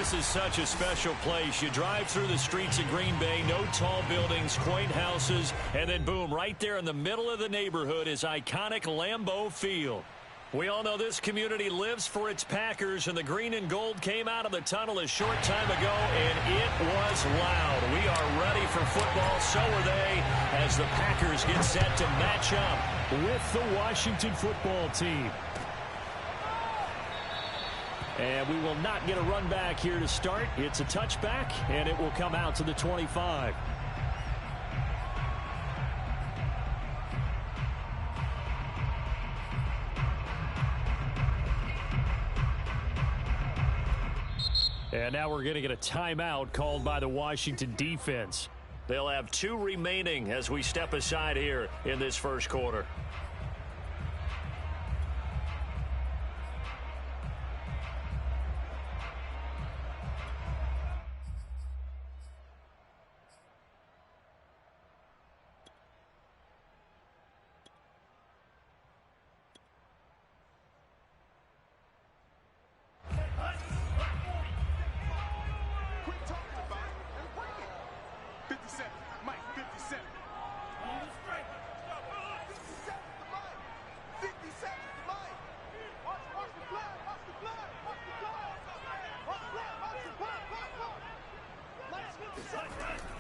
This is such a special place. You drive through the streets of Green Bay, no tall buildings, quaint houses, and then boom, right there in the middle of the neighborhood is iconic Lambeau Field. We all know this community lives for its Packers, and the green and gold came out of the tunnel a short time ago, and it was loud. We are ready for football, so are they, as the Packers get set to match up with the Washington football team. And we will not get a run back here to start. It's a touchback, and it will come out to the 25. And now we're going to get a timeout called by the Washington defense. They'll have 2 remaining as we step aside here in this first quarter.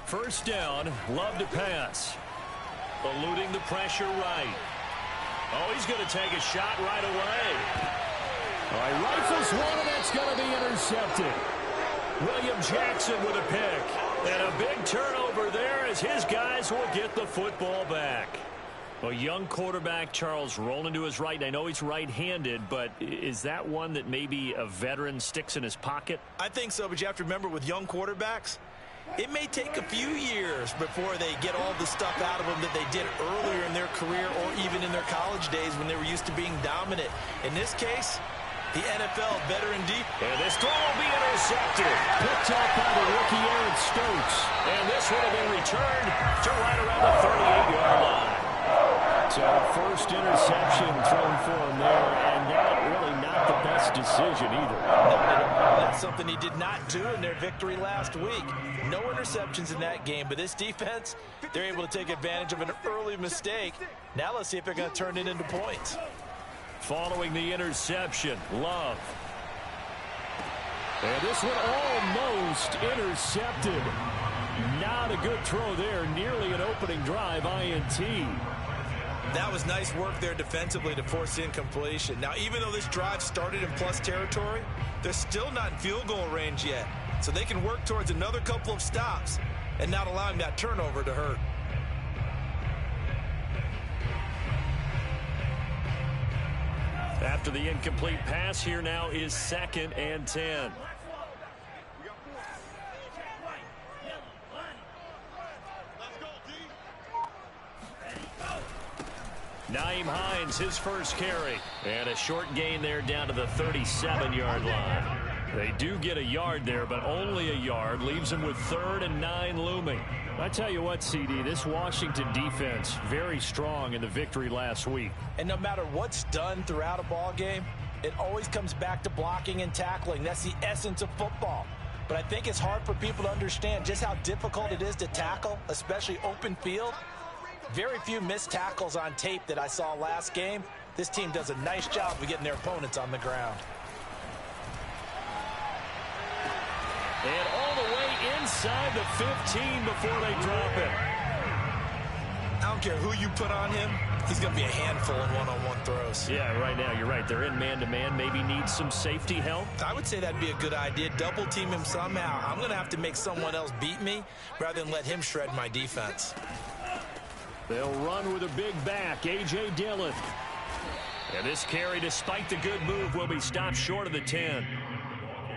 First down, Love to pass. Eluding the pressure right. Oh, he's going to take a shot right away. All right, rifles one, and that's going to be intercepted. William Jackson with a pick. And a big turnover there as his guys will get the football back. A young quarterback, Charles, rolling to his right. I know he's right-handed, but is that one that maybe a veteran sticks in his pocket? I think so, but you have to remember with young quarterbacks, it may take a few years before they get all the stuff out of them that they did earlier in their career or even in their college days when they were used to being dominant. In this case, the NFL veteran deep. And this throw will be intercepted. Picked up by the rookie Aaron Stokes. And this would have been returned to right around the 38-yard line. So first interception thrown for him there, and that really not the best decision either. That's something he did not do in their victory last week. No interceptions in that game, but this defense, they're able to take advantage of an early mistake. Now let's see if they're going to turn it into points. Following the interception, Love. And this one almost intercepted. Not a good throw there. Nearly an opening drive INT. That was nice work there defensively to force incompletion. Now, even though this drive started in plus territory, they're still not in field goal range yet. So they can work towards another couple of stops and not allowing that turnover to hurt. After the incomplete pass, here now is 2nd and 10. Nyheim Hines, his first carry. And a short gain there down to the 37-yard line. They do get a yard there, but only a yard. Leaves them with 3rd and 9 looming. I tell you what, CD, this Washington defense, very strong in the victory last week. And no matter what's done throughout a ball game, it always comes back to blocking and tackling. That's the essence of football. But I think it's hard for people to understand just how difficult it is to tackle, especially open field. Very few missed tackles on tape that I saw last game. This team does a nice job of getting their opponents on the ground. And all the way inside the 15 before they drop it. I don't care who you put on him. He's going to be a handful in one-on-one throws. Yeah, right now, you're right. They're in man-to-man. Maybe need some safety help. I would say that'd be a good idea. Double team him somehow. I'm going to have to make someone else beat me rather than let him shred my defense. They'll run with a big back, A.J. Dillon. And this carry, despite the good move, will be stopped short of the 10.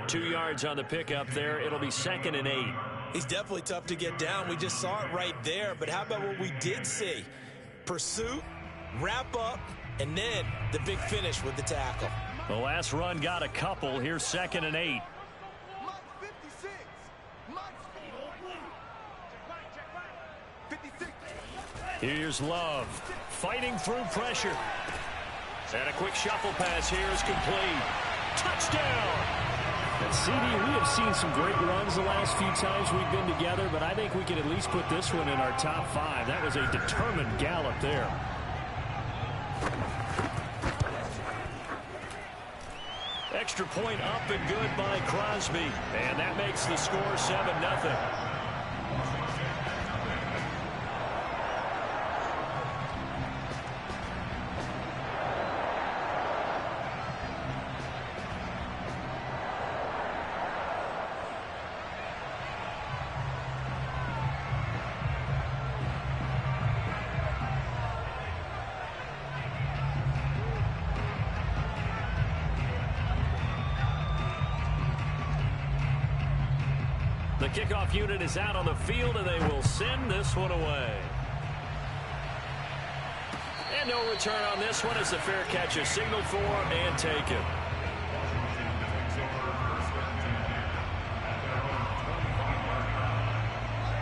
2 yards on the pickup there. It'll be 2nd and 8. He's definitely tough to get down. We just saw it right there. But how about what we did see? Pursuit, wrap up, and then the big finish with the tackle. The last run got a couple. Here's 2nd and 8. Here's Love, fighting through pressure. And a quick shuffle pass here is complete. Touchdown! And CD, we have seen some great runs the last few times we've been together, but I think we can at least put this one in our top 5. That was a determined gallop there. Extra point up and good by Crosby. And that makes the score 7-0. The kickoff unit is out on the field, and they will send this one away. And no return on this one as the fair catch is signaled for and taken.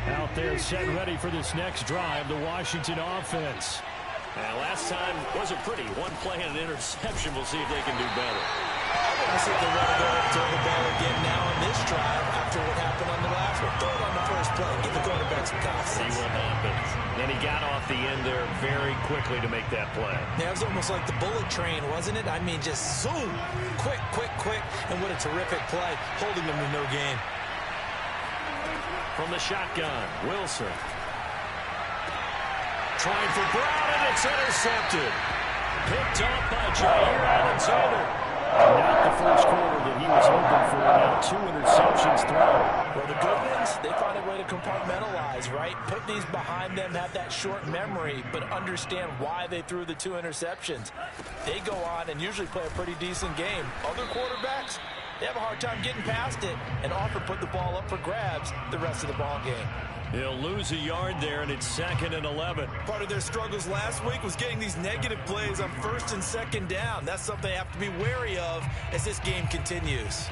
Out there set ready for this next drive, the Washington offense. And last time wasn't pretty. One play and an interception. We'll see if they can do better. I think they want to go and throw the ball again now on this drive after what happened on the last one. Throw it on the first play. Give the quarterback some confidence. See what happens. And he got off the end there very quickly to make that play. Yeah, it was almost like the bullet train, wasn't it? I mean, just zoom. Quick, quick, quick. And what a terrific play, holding them to no gain. From the shotgun, Wilson. Trying for Brown, and it's intercepted. Picked off by Jair Alexander. Not the first quarter that he was hoping for. Now 2 interceptions thrown. Well, the good ones, they find a way to compartmentalize, right? Put these behind them, have that short memory, but understand why they threw the 2 interceptions. They go on and usually play a pretty decent game. Other quarterbacks, they have a hard time getting past it and often put the ball up for grabs the rest of the ball game. He'll lose a yard there, and it's 2nd and 11. Part of their struggles last week was getting these negative plays on 1st and 2nd down. That's something they have to be wary of as this game continues.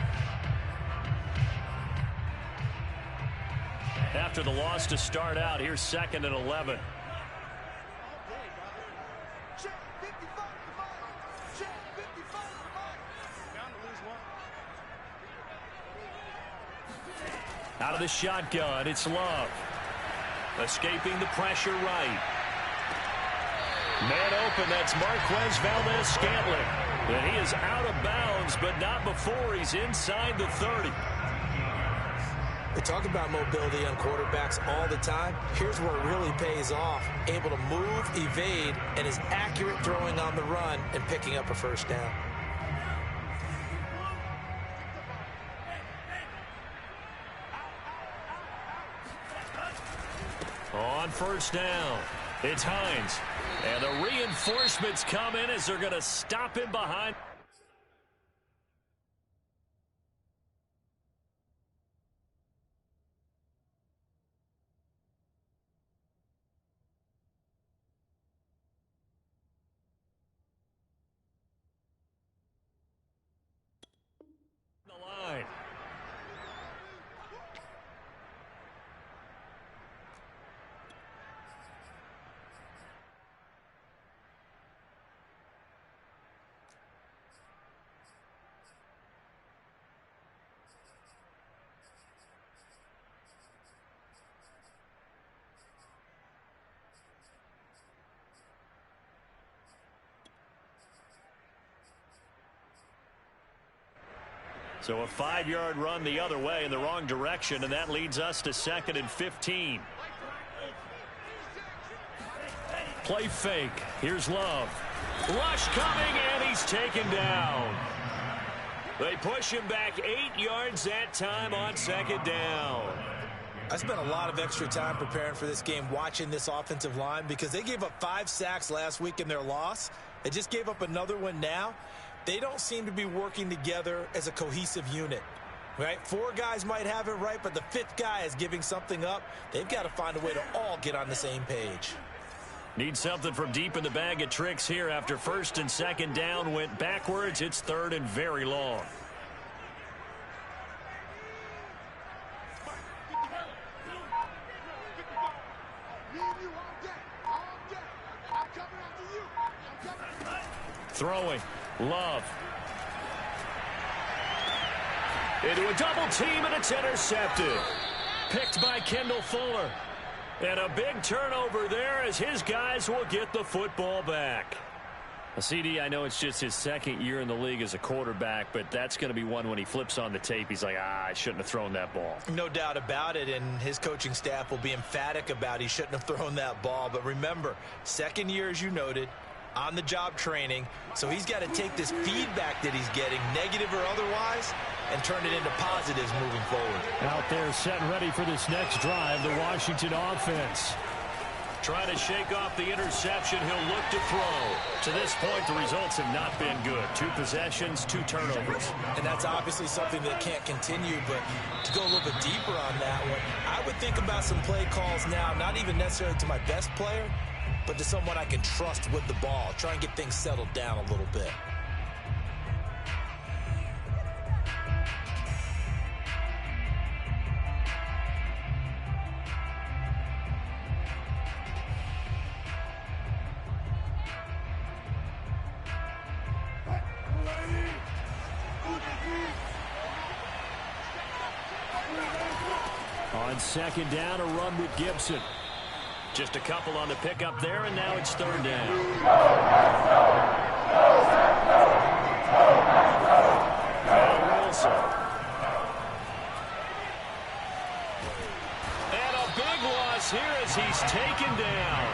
After the loss to start out, here's 2nd and 11. Out of the shotgun, it's Love. Escaping the pressure right. Man open, that's Marquez Valdez-Scantling. And he is out of bounds, but not before he's inside the 30. We talk about mobility on quarterbacks all the time. Here's where it really pays off. Able to move, evade, and is accurate throwing on the run and picking up a first down. On first down, it's Hines. And the reinforcements come in as they're going to stop him behind. The line. So a 5-yard run the other way in the wrong direction, and that leads us to 2nd and 15. Play fake. Here's Love. Rush coming, and he's taken down. They push him back 8 yards that time on 2nd down. I spent a lot of extra time preparing for this game watching this offensive line because they gave up 5 sacks last week in their loss. They just gave up another one now. They don't seem to be working together as a cohesive unit, right? 4 guys might have it right, but the 5th guy is giving something up. They've got to find a way to all get on the same page. Need something from deep in the bag of tricks here after 1st and 2nd down went backwards. It's 3rd and very long. Throwing. Love. Into a double team, and it's intercepted. Picked by Kendall Fuller. And a big turnover there as his guys will get the football back. CD, I know it's just his second year in the league as a quarterback, but that's going to be one when he flips on the tape. He's like, I shouldn't have thrown that ball. No doubt about it, and his coaching staff will be emphatic about he shouldn't have thrown that ball. But remember, second year, as you noted, on-the-job training, so he's got to take this feedback that he's getting, negative or otherwise, and turn it into positives moving forward. Out there set and ready for this next drive, the Washington offense. Trying to shake off the interception, he'll look to throw. To this point, the results have not been good. 2 possessions, 2 turnovers. And that's obviously something that can't continue, but to go a little bit deeper on that one, I would think about some play calls now, not even necessarily to my best player, but to someone I can trust with the ball. Try and get things settled down a little bit. On second down, a run with Gibson. Just a couple on the pickup there, and now it's third down. And Wilson. And a big loss here as he's taken down.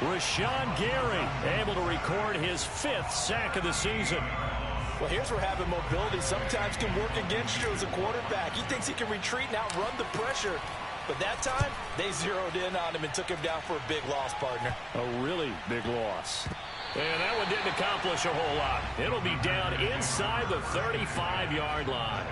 Rashawn Gary able to record his 5th sack of the season. Well, here's where having mobility sometimes can work against you as a quarterback. He thinks he can retreat and outrun the pressure. But that time, they zeroed in on him and took him down for a big loss, partner. A really big loss. And that one didn't accomplish a whole lot. It'll be down inside the 35-yard line.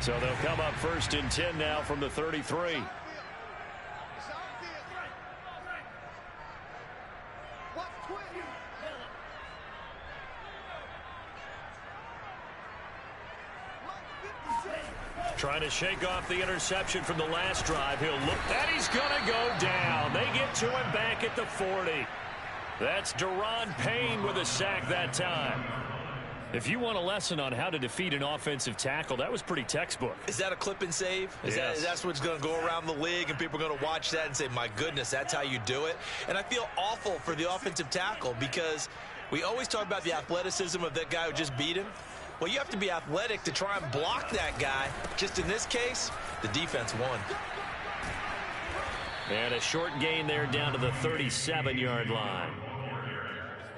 So they'll come up 1st and 10 now from the 33. Trying to shake off the interception from the last drive. He'll look, and he's going to go down. They get to him back at the 40. That's Deron Payne with a sack that time. If you want a lesson on how to defeat an offensive tackle, that was pretty textbook. Is that a clip and save? Yes. That's what's going to go around the league, and people are going to watch that and say, my goodness, that's how you do it? And I feel awful for the offensive tackle because we always talk about the athleticism of that guy who just beat him. Well, you have to be athletic to try and block that guy. Just in this case, the defense won. And a short gain there down to the 37-yard line.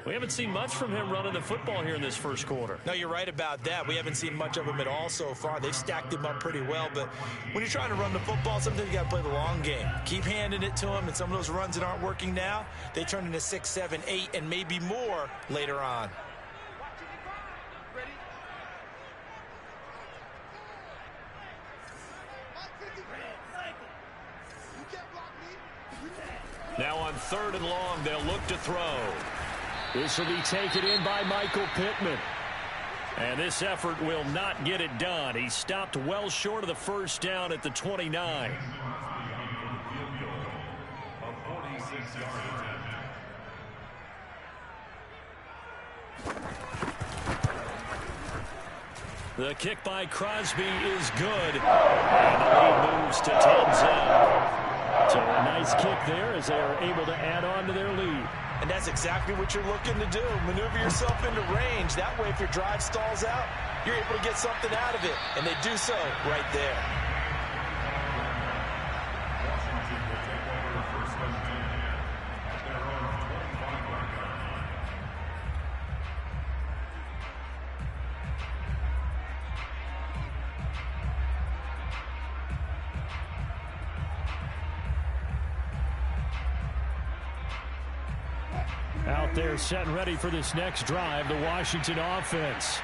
We haven't seen much from him running the football here in this first quarter. No, you're right about that. We haven't seen much of him at all so far. They've stacked him up pretty well, but when you're trying to run the football, sometimes you got to play the long game. Keep handing it to him, and some of those runs that aren't working now, they turn into 6, 7, 8, and maybe more later on. Now on 3rd and long, they'll look to throw. This will be taken in by Michael Pittman. And this effort will not get it done. He stopped well short of the first down at the 29. The kick by Crosby is good. And the lead moves to 10-0. So a nice kick there as they are able to add on to their lead. And that's exactly what you're looking to do. Maneuver yourself into range. That way, if your drive stalls out, you're able to get something out of it. And they do so right there. Out there set and ready for this next drive, the Washington offense.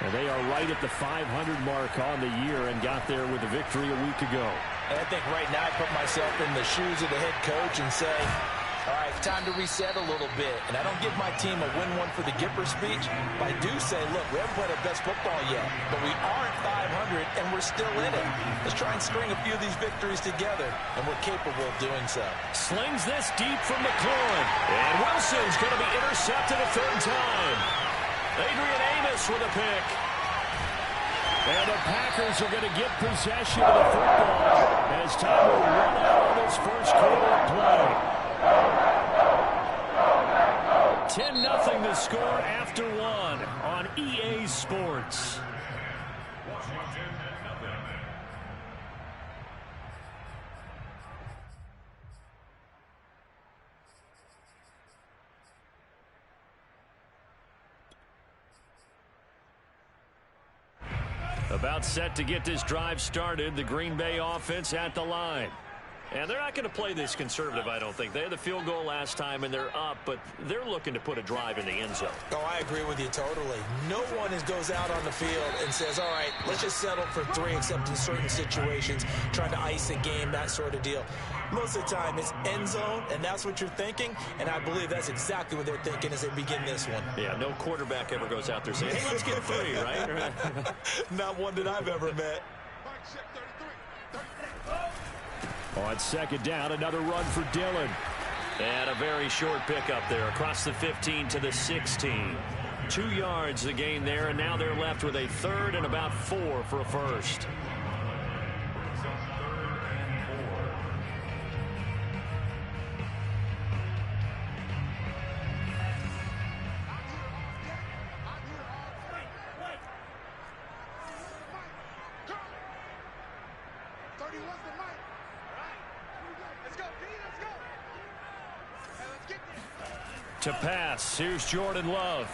And they are right at the 500 mark on the year and got there with a victory a week ago. And I think right now I put myself in the shoes of the head coach and say, All right, time to reset a little bit. And I don't give my team a win one for the Gipper speech, but I do say, look, we haven't played our best football yet, but we are at 500 and we're still in it. Let's try and string a few of these victories together, and we're capable of doing so. Slings this deep from McLaurin, and Wilson's going to be intercepted a third time. Adrian Amos with a pick. And the Packers are going to get possession of the football as time will run out on this first quarter of play. 10-0 the score after one on EA Sports. About set to get this drive started, the Green Bay offense at the line. And they're not going to play this conservative, I don't think. They had the field goal last time, and they're up, but they're looking to put a drive in the end zone. Oh, I agree with you totally. No one goes out on the field and says, all right, let's just settle for 3, except in certain situations, trying to ice a game, that sort of deal. Most of the time, it's end zone, and that's what you're thinking, and I believe that's exactly what they're thinking as they begin this one. Yeah, no quarterback ever goes out there saying, hey, let's get 3, right? Not one that I've ever met. On second down, another run for Dillon. And a very short pickup there across the 15 to the 16. 2 yards the gain there, and now they're left with a third and about 4 for a first. To pass, here's Jordan Love.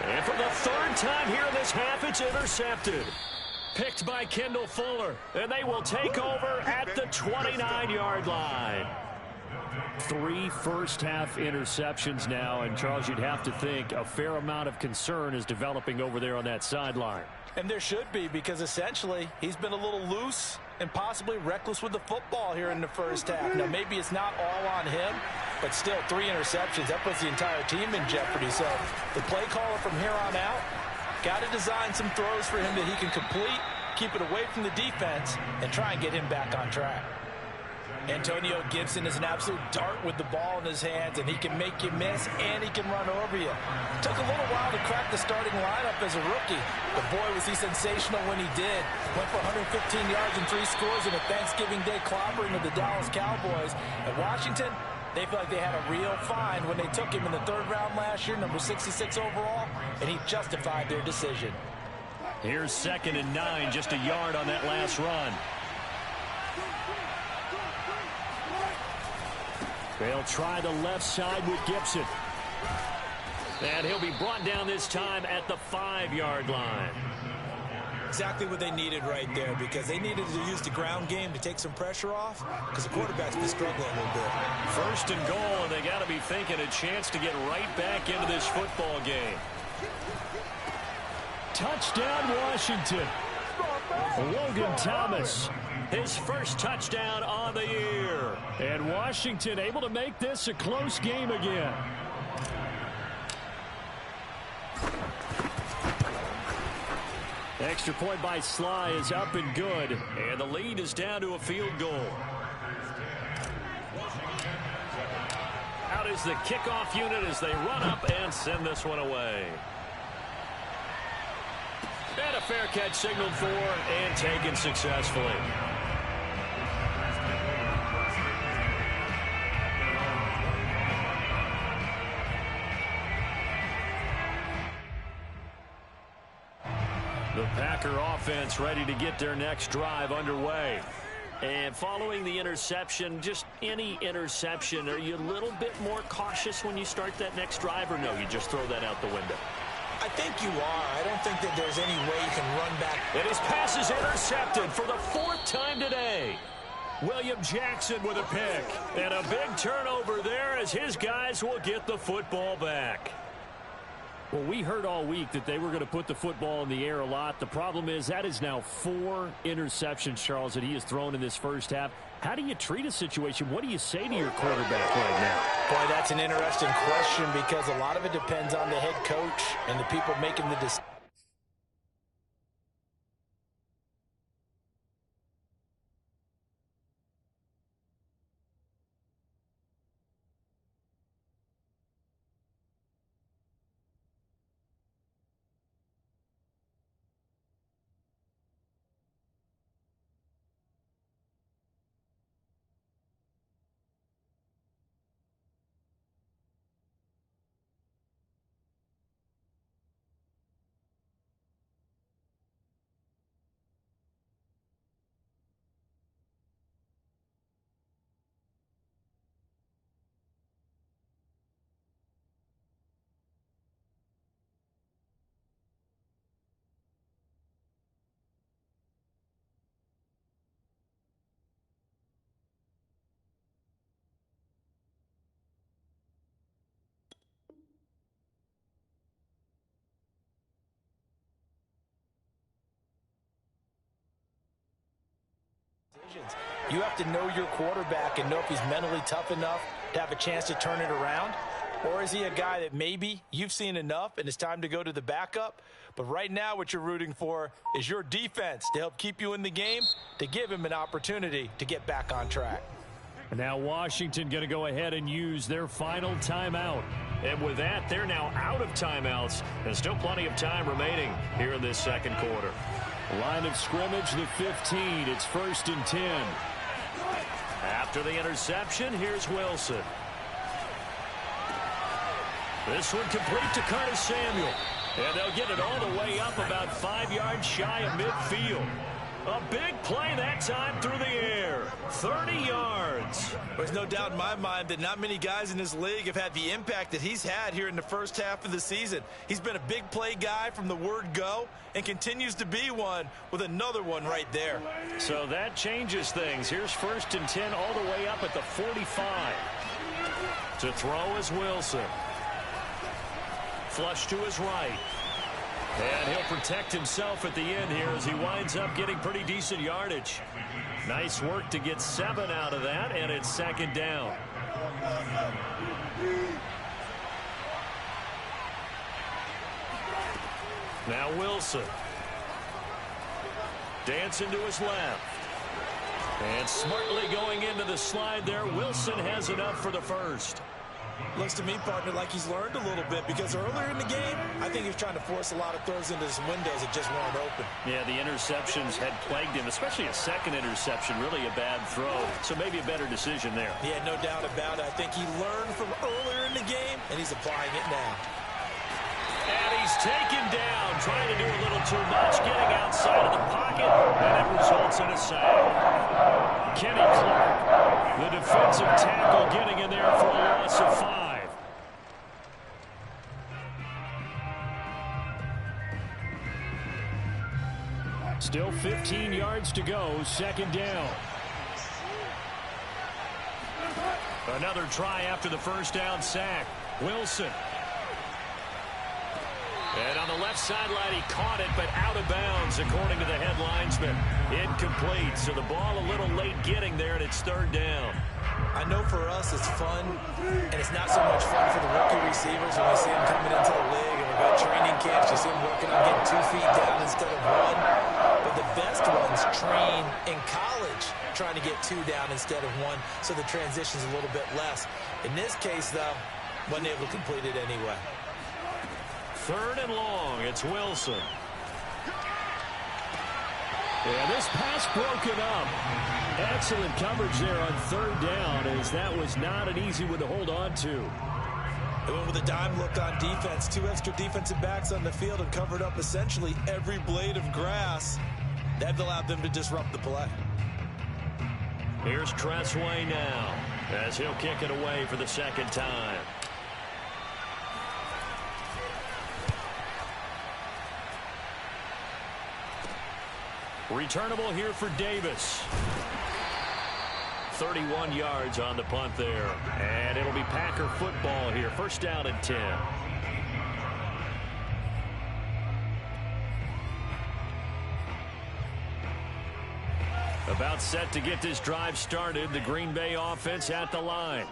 And for the third time here in this half, it's intercepted. Picked by Kendall Fuller, and they will take over at the 29-yard line. 3 first-half interceptions now, and Charles, you'd have to think a fair amount of concern is developing over there on that sideline. And there should be, because essentially he's been a little loose and possibly reckless with the football here in the first half. Now, maybe it's not all on him, but still 3 interceptions. That puts the entire team in jeopardy. So the play caller from here on out got to design some throws for him that he can complete, keep it away from the defense, and try and get him back on track. Antonio Gibson is an absolute dart with the ball in his hands, and he can make you miss, and he can run over you. Took a little while to crack the starting lineup as a rookie, but boy, was he sensational when he did. Went for 115 yards and 3 scores in a Thanksgiving Day clobbering of the Dallas Cowboys. At Washington, they feel like they had a real find when they took him in the 3rd round last year, number 66 overall, and he justified their decision. Here's 2nd and 9, just a yard on that last run. They'll try the left side with Gibson. And he'll be brought down this time at the 5-yard line. Exactly what they needed right there, because they needed to use the ground game to take some pressure off, because the quarterback's been struggling a little bit. 1st and goal, and they got to be thinking a chance to get right back into this football game. Touchdown, Washington. Logan Thomas, his first touchdown on the year. And Washington able to make this a close game again. Extra point by Sly is up and good. And the lead is down to a field goal. Out is the kickoff unit as they run up and send this one away. And a fair catch signaled for and taken successfully. The Packer offense ready to get their next drive underway. And following the interception, just any interception, are you a little bit more cautious when you start that next drive, or no, you just throw that out the window? I think you are. I don't think that there's any way you can run back. And his pass is intercepted for the 4th time today. William Jackson with a pick. And a big turnover there as his guys will get the football back. Well, we heard all week that they were going to put the football in the air a lot. The problem is that is now 4 interceptions, Charles, that he has thrown in this first half. How do you treat a situation? What do you say to your quarterback right now? Boy, that's an interesting question because a lot of it depends on the head coach and the people making the decision. You have to know your quarterback and know if he's mentally tough enough to have a chance to turn it around. Or is he a guy that maybe you've seen enough and it's time to go to the backup? But right now what you're rooting for is your defense to help keep you in the game, to give him an opportunity to get back on track. And now Washington going to go ahead and use their final timeout. And with that, they're now out of timeouts. There's still plenty of time remaining here in this second quarter. Line of scrimmage, the 15. It's 1st and 10. After the interception, here's Wilson. This one complete to Curtis Samuel. And they'll get it all the way up about 5 yards shy of midfield. A big play that time through the air. 30 yards. There's no doubt in my mind that not many guys in this league have had the impact that he's had here in the first half of the season. He's been a big play guy from the word go and continues to be one with another one right there. So that changes things. Here's 1st and 10 all the way up at the 45. To throw is Wilson. Flush to his right. And he'll protect himself at the end here as he winds up getting pretty decent yardage. Nice work to get 7 out of that, and it's 2nd down. Now Wilson. Dancing to his left. And smartly going into the slide there. Wilson has enough for the first. Looks to me, partner, like he's learned a little bit because earlier in the game, I think he was trying to force a lot of throws into some windows that just weren't open. Yeah, the interceptions had plagued him, especially a second interception, really a bad throw. So maybe a better decision there. Yeah, no doubt about it. I think he learned from earlier in the game, and he's applying it now. And he's taken down, trying to do a little too much, getting outside of the pocket, and it results in a sack. Kenny Clark, the defensive tackle, getting in there for a loss of 5. Still 15 yards to go, 2nd down. Another try after the first down sack. Wilson. And on the left sideline, he caught it, but out of bounds, according to the head linesman. Incomplete, so the ball a little late getting there, and it's 3rd down. I know for us it's fun, and it's not so much fun for the rookie receivers when we see them coming into the league, and we've got training camps. You see them working on getting 2 feet down instead of 1. But the best ones train in college trying to get 2 down instead of 1, so the transition's a little bit less. In this case, though, wasn't able to complete it anyway. 3rd and long, it's Wilson. Yeah, this pass broken up. Excellent coverage there on 3rd down, as that was not an easy one to hold on to. They went with a dime look on defense. 2 extra defensive backs on the field and covered up essentially every blade of grass. That allowed them to disrupt the play. Here's Tressway now, as he'll kick it away for the 2nd time. Returnable here for Davis. 31 yards on the punt there. And it'll be Packer football here. 1st down and 10. About set to get this drive started. The Green Bay offense at the line.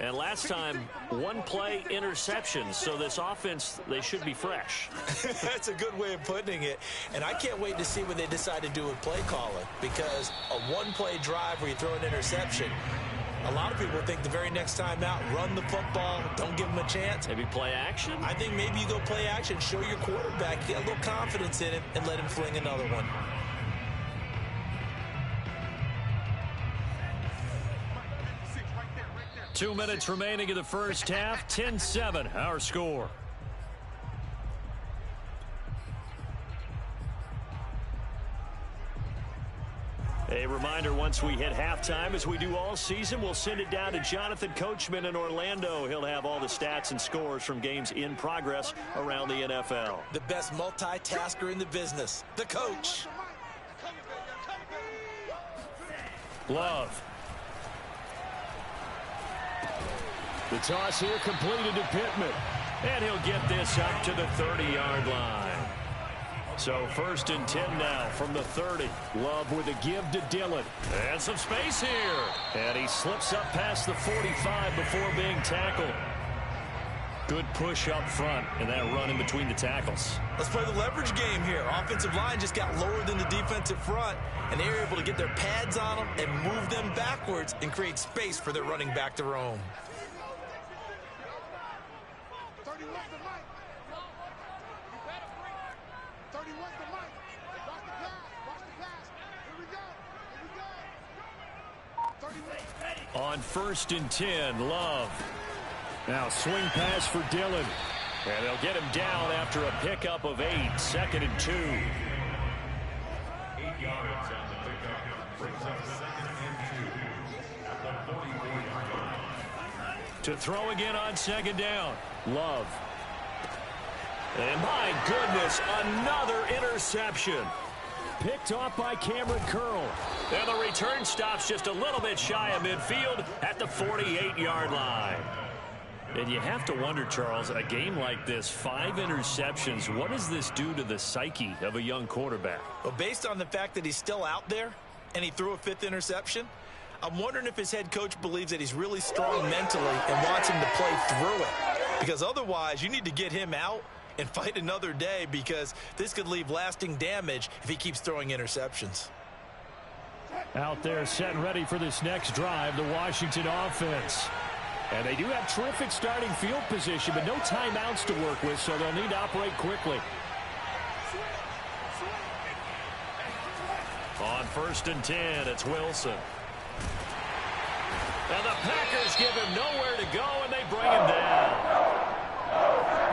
And last time, one-play interceptions. So this offense, they should be fresh. That's a good way of putting it. And I can't wait to see what they decide to do with play calling. Because a one-play drive where you throw an interception, a lot of people think the very next time out, run the football, don't give them a chance. Maybe play action? I think maybe you go play action, show your quarterback, get a little confidence in him, and let him fling another one. Two minutes remaining in the first half. 10-7, our score. A reminder, once we hit halftime, as we do all season, we'll send it down to Jonathan Coachman in Orlando. He'll have all the stats and scores from games in progress around the NFL. The best multitasker in the business, the coach. Love. The toss here completed to Pittman. And he'll get this up to the 30-yard line. So 1st and 10 now from the 30. Love with a give to Dillon. And some space here. And he slips up past the 45 before being tackled. Good push up front and that run in between the tackles. Let's play the leverage game here. Offensive line just got lower than the defensive front, and they were able to get their pads on them and move them backwards and create space for their running back to roam. On 1st and 10, Love. Now swing pass for Dillon. And they'll get him down after a pickup of 8. 2nd and 2. 8 yards on the pickup. Brings up 2nd and 2 at the 44-yard line. To throw again on 2nd down. Love. And my goodness, another interception. Picked off by Cameron Curl. And the return stops just a little bit shy of midfield at the 48-yard line. And you have to wonder, Charles, a game like this, 5 interceptions, what does this do to the psyche of a young quarterback? Well, based on the fact that he's still out there and he threw a 5th interception, I'm wondering if his head coach believes that he's really strong mentally and wants him to play through it. Because otherwise, you need to get him out and fight another day, because this could leave lasting damage if he keeps throwing interceptions. Out there set and ready for this next drive, the Washington offense. And they do have terrific starting field position, but no timeouts to work with, so they'll need to operate quickly. On 1st and 10, it's Wilson. And the Packers give him nowhere to go, and they bring him down.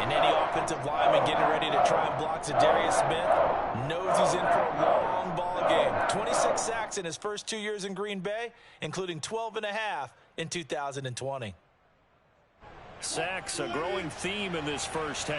And any offensive lineman getting ready to try and block Zadarius Smith knows he's in for a long ball game. 26 sacks in his first 2 years in Green Bay, including 12.5 in 2020. Sacks, a growing theme in this first half.